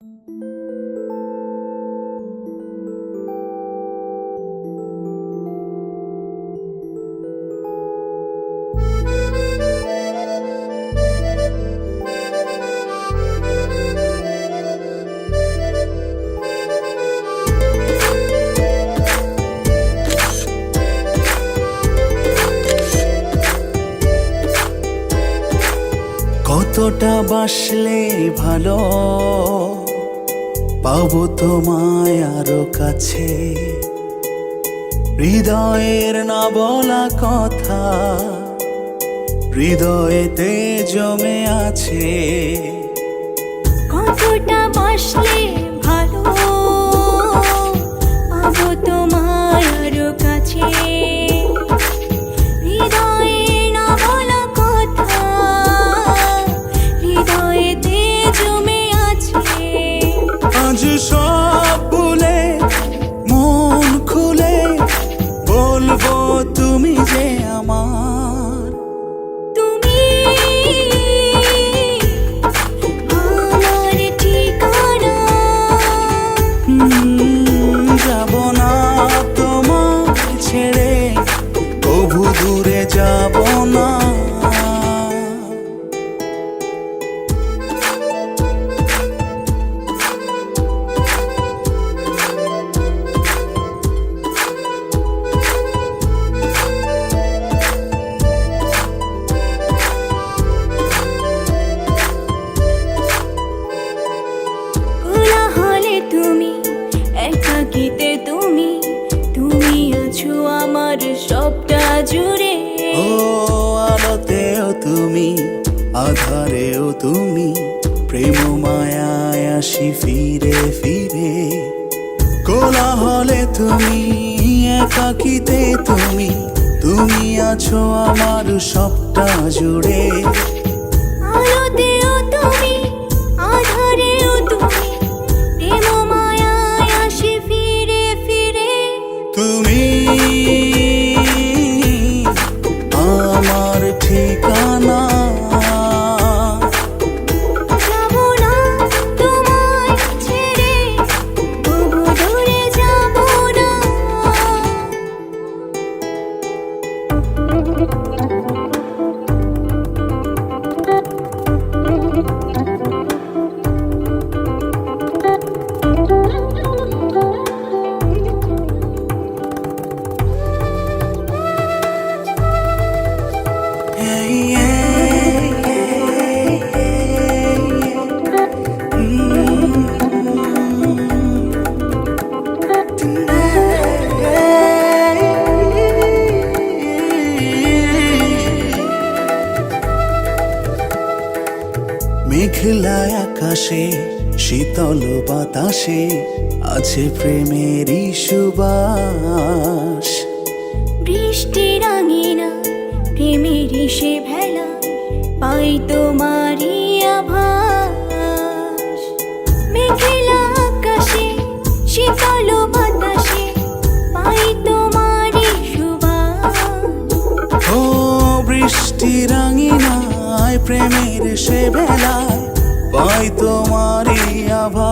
কতটা বাসলে ভালো পাবো তোমায় আরো কাছে, হৃদয়ের না বলা কথা হৃদয়েতে জমে আছে। কতটা বাসলে ভালো পাবো তোমায় আরো কাছে, হৃদয়ের না বলা কথা হৃদয়েতে জমে আছে। আজ সব ভুলে মন খুলে বলবো তুমি যে আমার, তুমি আমার ঠিকানা। যাব না তোমায় ছেড়ে, কভু দূরে যাব না। কোলাহলে তুমি, একাকিতে তুমি, তুমি আছো আমার সবটা জুড়ে। ও আলোতেও তুমি, আধারেও তুমি, প্রেম মায়ায় আসি ফিরে ফিরে। কোলাহলে তুমি, একাকিতে তুমি, তুমি আছো আমার সবটা জুড়ে। আলোতেও তুমি, আধারেও তুমি, প্রেম মায়ায় আসি ফিরে ফিরে। তুমি আমার ঠিকানা। যাব না তোমায় ছেড়ে, তবু দূরে যাব না। মেঘলা আকাশে শীতল বাতাসে আছে প্রেমেরই সুবাস। বৃষ্টি রাঙিনা প্রেমের সে ভেলা, পাই তোমারই আভাস। মেঘলা আকাশে শীতল বাতাসে পাই তোমারই সুবাস। ও বৃষ্টি রাঙিনায় প্রেমের সে বেলায় পাই তোমারই আভা।